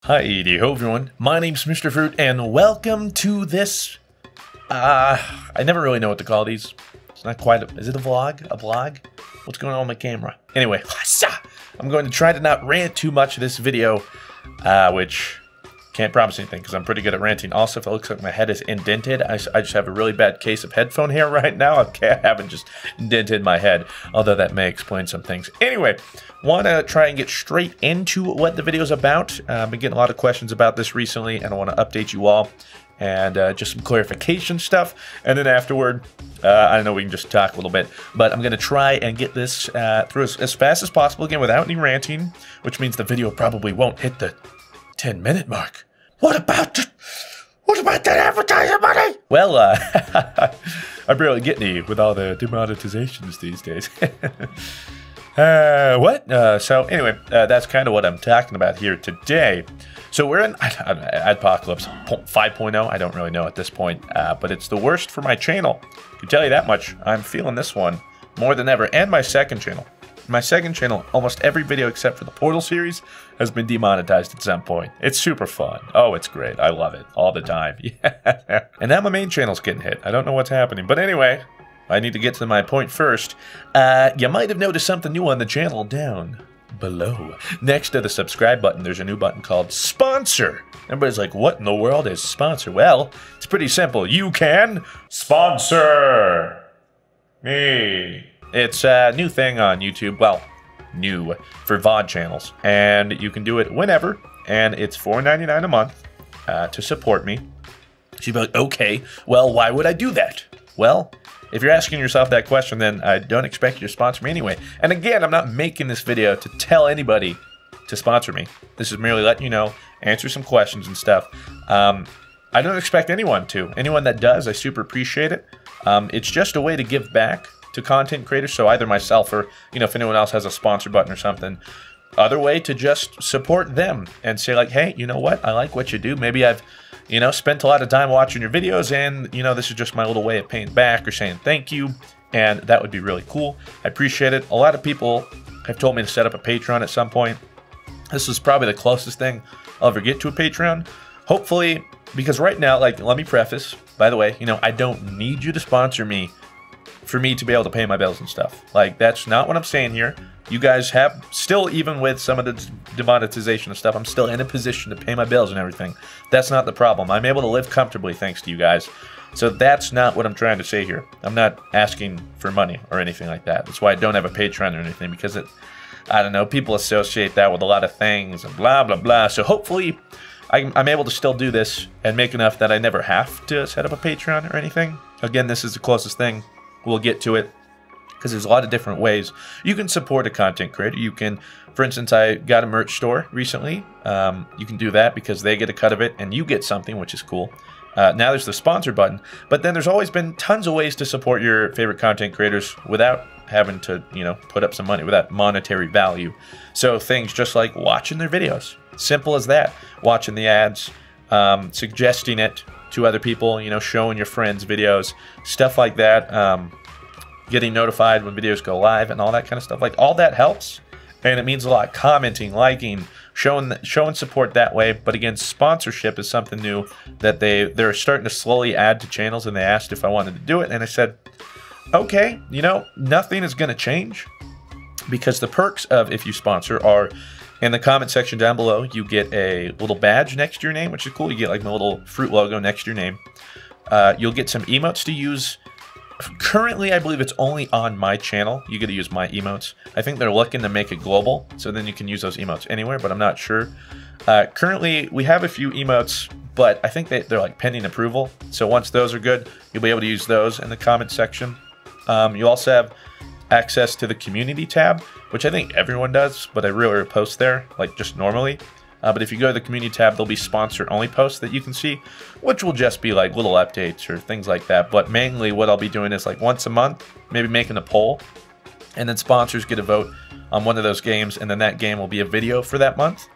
Hi-de-ho everyone, my name's Mr. Fruit, and welcome to this, I never really know what to call these. It's not quite, is it a vlog? A vlog? What's going on with my camera? Anyway, I'm going to try to not rant too much this video, which can't promise anything because I'm pretty good at ranting. Also, if it looks like my head is indented, I just have a really bad case of headphone hair right now. I haven't just indented my head, although that may explain some things. Anyway, want to try and get straight into what the video is about. I've been getting a lot of questions about this recently, and I want to update you all and just some clarification stuff. And then afterward, I know we can just talk a little bit, but I'm going to try and get this through as fast as possible, again, without any ranting, which means the video probably won't hit the 10-minute mark. What about that advertising money? Well, I barely get any with all the demonetizations these days. So anyway, that's kind of what I'm talking about here today. So we're in Adpocalypse 5.0. I don't really know at this point, but it's the worst for my channel. I can tell you that much. I'm feeling this one more than ever, and my second channel. My second channel, almost every video except for the Portal series has been demonetized at some point. It's super fun. Oh, it's great. I love it all the time. Yeah. And now my main channel's getting hit. I don't know what's happening. But anyway, I need to get to my point first. You might have noticed something new on the channel down below. Next to the subscribe button, there's a new button called Sponsor. Everybody's like, what in the world is Sponsor? Well, it's pretty simple. You can sponsor me. It's a new thing on YouTube. Well, new for VOD channels. And you can do it whenever. And it's $4.99 a month to support me. So you'd be like, okay, well, why would I do that? Well, if you're asking yourself that question, then I don't expect you to sponsor me anyway. And again, I'm not making this video to tell anybody to sponsor me. This is merely letting you know, answer some questions and stuff. I don't expect anyone to. Anyone that does, I super appreciate it. It's just a way to give back to content creators, so either myself or, you know, if anyone else has a sponsor button or something. Other way to just support them and say like, hey, you know what? I like what you do. Maybe I've, you know, spent a lot of time watching your videos and, you know, this is just my little way of paying back or saying thank you. And that would be really cool. I appreciate it. A lot of people have told me to set up a Patreon at some point. This is probably the closest thing I'll ever get to a Patreon. Hopefully, because right now, like, let me preface, by the way, you know, I don't need you to sponsor me for me to be able to pay my bills and stuff. Like, that's not what I'm saying here. You guys have still, even with some of the demonetization of stuff, I'm still in a position to pay my bills and everything. That's not the problem. I'm able to live comfortably thanks to you guys. So that's not what I'm trying to say here. I'm not asking for money or anything like that. That's why I don't have a Patreon or anything, because it, I don't know, people associate that with a lot of things and blah, blah, blah. So hopefully I'm able to still do this and make enough that I never have to set up a Patreon or anything. Again, this is the closest thing. We'll get to it because there's a lot of different ways you can support a content creator. You can, for instance, I got a merch store recently. You can do that because they get a cut of it and you get something, which is cool. Now there's the sponsor button, but then there's always been tons of ways to support your favorite content creators without having to, you know, put up some money, without monetary value. So things just like watching their videos, simple as that, watching the ads, suggesting it to other people, you know, showing your friends videos, stuff like that, getting notified when videos go live and all that kind of stuff. Like, all that helps, and it means a lot. Commenting, liking, showing support that way. But again, sponsorship is something new that they're starting to slowly add to channels, and they asked if I wanted to do it, and I said, okay, you know, nothing is going to change, because the perks of if you sponsor are in the comment section down below. You get a little badge next to your name, which is cool. You get like my little fruit logo next to your name. You'll get some emotes to use. Currently, I believe it's only on my channel. You get to use my emotes. I think they're looking to make it global, so then you can use those emotes anywhere, but I'm not sure. Currently, we have a few emotes, but I think they're like pending approval. So once those are good, you'll be able to use those in the comment section. You also have access to the community tab, which I think everyone does, but I rarely post there, like just normally. But if you go to the community tab, there'll be sponsor only posts that you can see, which will just be like little updates or things like that. But mainly what I'll be doing is like once a month, maybe making a poll, and then sponsors get a vote on one of those games, and then that game will be a video for that month.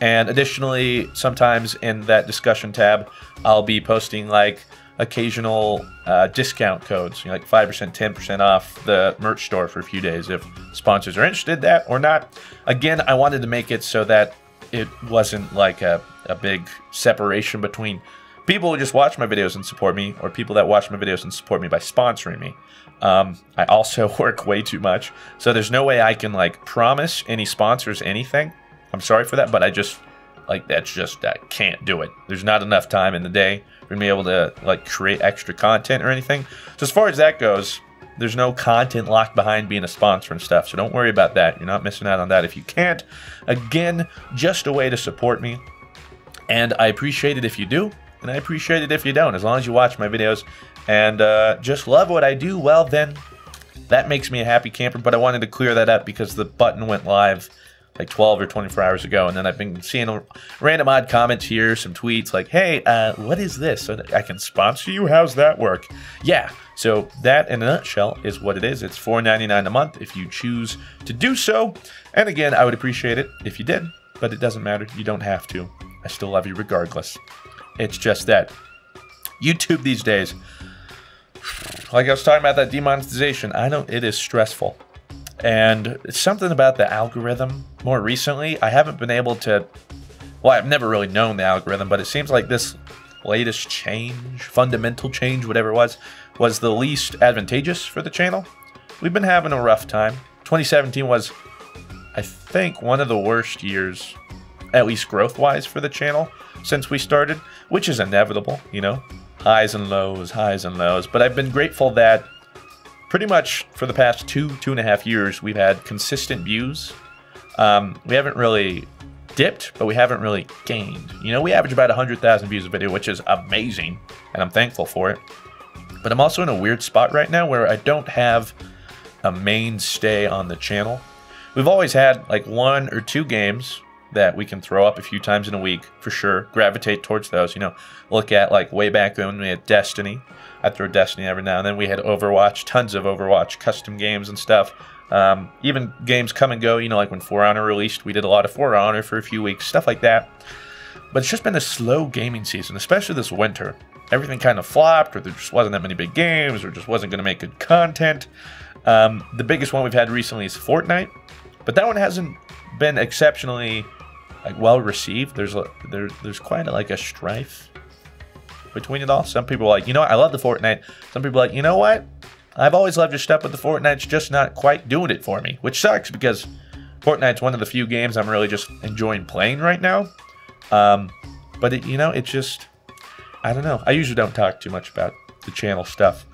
And additionally, sometimes in that discussion tab, I'll be posting like occasional discount codes, you know, like 5%, 10% off the merch store for a few days if sponsors are interested in that or not. Again, I wanted to make it so that it wasn't like a big separation between people who just watch my videos and support me, or people that watch my videos and support me by sponsoring me. I also work way too much, so there's no way I can like promise any sponsors anything. I'm sorry for that, but I just like I can't do it. There's not enough time in the day for me to be able to like create extra content or anything. So as far as that goes, there's no content locked behind being a sponsor and stuff, so don't worry about that. You're not missing out on that if you can't. Again, just a way to support me, and I appreciate it if you do, and I appreciate it if you don't. As long as you watch my videos and just love what I do, well then, that makes me a happy camper. But I wanted to clear that up because the button went live like 12 or 24 hours ago, and then I've been seeing random odd comments here, some tweets like, hey, what is this? So I can sponsor you? How's that work? Yeah, so that in a nutshell is what it is. It's $4.99 a month if you choose to do so. And again, I would appreciate it if you did, but it doesn't matter. You don't have to. I still love you regardless. It's just that YouTube these days, like I was talking about that demonetization, it is stressful. And it's something about the algorithm more recently. I haven't been able to, well, I've never really known the algorithm, but it seems like this latest change, fundamental change, whatever it was the least advantageous for the channel. We've been having a rough time. 2017 was, I think, one of the worst years, at least growth-wise, for the channel since we started, which is inevitable, you know, highs and lows, highs and lows. But I've been grateful that pretty much for the past 2.5 years, we've had consistent views. We haven't really dipped, but we haven't really gained. You know, we average about 100,000 views a video, which is amazing, and I'm thankful for it. But I'm also in a weird spot right now where I don't have a mainstay on the channel. We've always had like 1 or 2 games that we can throw up a few times in a week, for sure. Gravitate towards those, you know. Look at like way back when we had Destiny. I throw Destiny every now and then. We had Overwatch, tons of Overwatch, custom games and stuff. Even games come and go, you know, like when For Honor released, we did a lot of For Honor for a few weeks, stuff like that. But it's just been a slow gaming season, especially this winter. Everything kind of flopped, or there just wasn't that many big games, or just wasn't going to make good content. The biggest one we've had recently is Fortnite, but that one hasn't been exceptionally like well received. There's quite like a strife between it all. Some people are like, you know what, I love the Fortnite. Some people are like, you know what, I've always loved your stuff, but the Fortnite's just not quite doing it for me, which sucks because Fortnite's one of the few games I'm really just enjoying playing right now. But it, you know, it's just, I don't know. I usually don't talk too much about the channel stuff,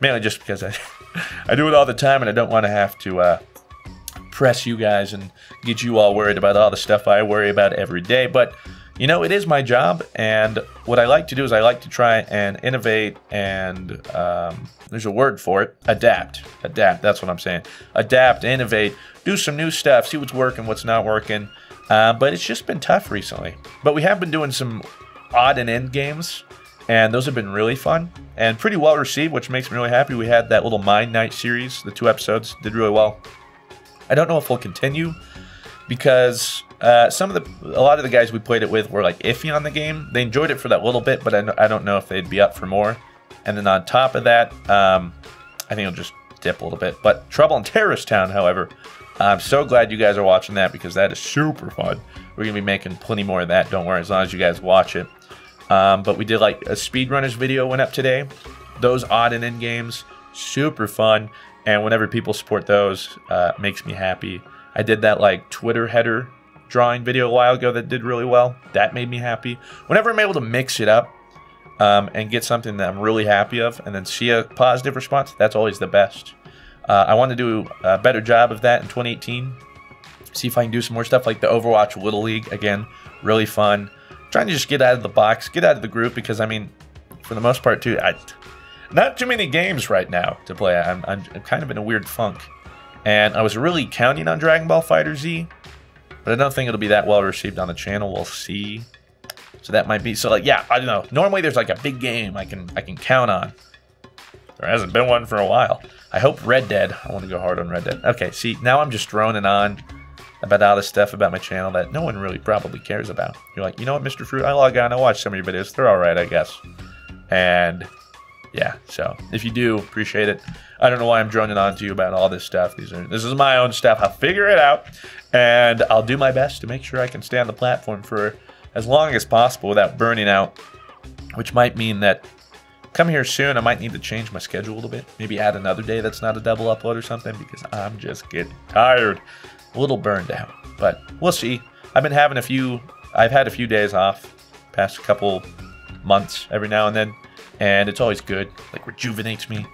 mainly just because I do it all the time, and I don't want to have to press you guys and get you all worried about all the stuff I worry about every day. But you know, it is my job, and what I like to do is I like to try and innovate and there's a word for it, adapt. That's what I'm saying. Adapt, innovate, do some new stuff, see what's working, what's not working. But it's just been tough recently. But we have been doing some odd and end games, and those have been really fun and pretty well received, which makes me really happy. We had that little Mine Night series, the 2 episodes did really well. I don't know if we'll continue because a lot of the guys we played it with were like iffy on the game. They enjoyed it for that little bit, but I don't know if they'd be up for more. And then on top of that, I think it'll just dip a little bit. But Trouble in Terrorist Town, however, I'm so glad you guys are watching that because that is super fun. We're going to be making plenty more of that, don't worry, as long as you guys watch it. But we did like a speedrunners video went up today. Those odd and end games, super fun. And whenever people support those, makes me happy. I did that like Twitter header drawing video a while ago that did really well. That made me happy. Whenever I'm able to mix it up and get something that I'm really happy of and then see a positive response, that's always the best. I want to do a better job of that in 2018. See if I can do some more stuff like the Overwatch Little League. Again, really fun. Trying to just get out of the box, get out of the group, because, I mean, for the most part, too, not too many games right now to play. I'm kind of in a weird funk. And I was really counting on Dragon Ball FighterZ, but I don't think it'll be that well received on the channel. We'll see. So that might be, so like, yeah, I don't know. Normally there's like a big game I can count on. There hasn't been one for a while. I hope Red Dead. I want to go hard on Red Dead. Okay, see, now I'm just droning on about all this stuff about my channel that no one really probably cares about. You're like, you know what, Mr. Fruit, I log on, I watch some of your videos. They're all right, I guess. And yeah, so if you do, appreciate it. I don't know why I'm droning on to you about all this stuff. This is my own stuff. I'll figure it out, and I'll do my best to make sure I can stay on the platform for as long as possible without burning out, which might mean that come here soon, I might need to change my schedule a little bit. Maybe add another day that's not a double upload or something, because I'm just getting tired, a little burned out. But we'll see. I've had a few days off past couple months every now and then, and it's always good, like rejuvenates me.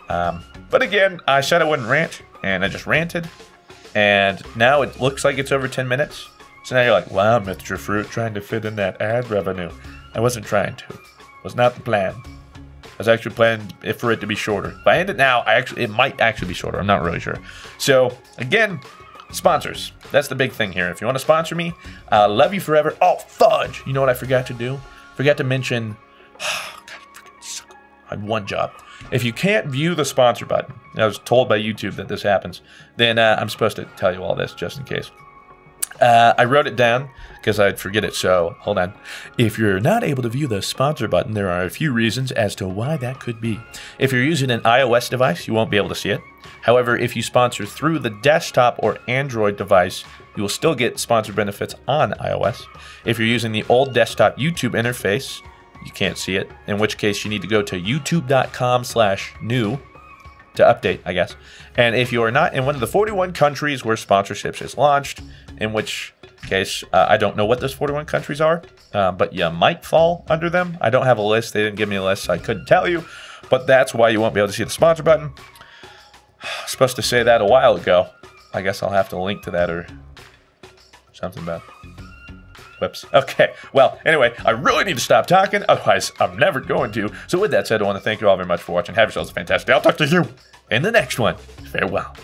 But again, I said I wouldn't rant, and I just ranted, and now it looks like it's over 10 minutes. So now you're like, wow, Mr. Fruit trying to fit in that ad revenue. I wasn't trying to. It was not the plan. I was actually planning for it to be shorter. If I end it now, it might actually be shorter. I'm not really sure. So again, sponsors. That's the big thing here. If you want to sponsor me, love you forever. Oh, fudge! You know what I forgot to do? Forgot to mention. I had one job. If you can't view the sponsor button, I was told by YouTube that this happens, then I'm supposed to tell you all this just in case. I wrote it down because I'd forget it, so hold on. If you're not able to view the sponsor button, there are a few reasons as to why that could be. If you're using an iOS device, you won't be able to see it. However, if you sponsor through the desktop or Android device, you will still get sponsor benefits on iOS. If you're using the old desktop YouTube interface, you can't see it, in which case you need to go to youtube.com/new to update, I guess. And if you are not in one of the 41 countries where sponsorships is launched, in which case I don't know what those 41 countries are, but you might fall under them. I don't have a list. They didn't give me a list, so I couldn't tell you. But that's why you won't be able to see the sponsor button. I was supposed to say that a while ago. I guess I'll have to link to that or something about it. Whoops. Okay. Well, anyway, I really need to stop talking. Otherwise, I'm never going to. So with that said, I want to thank you all very much for watching. Have yourselves a fantastic day. I'll talk to you in the next one. Farewell.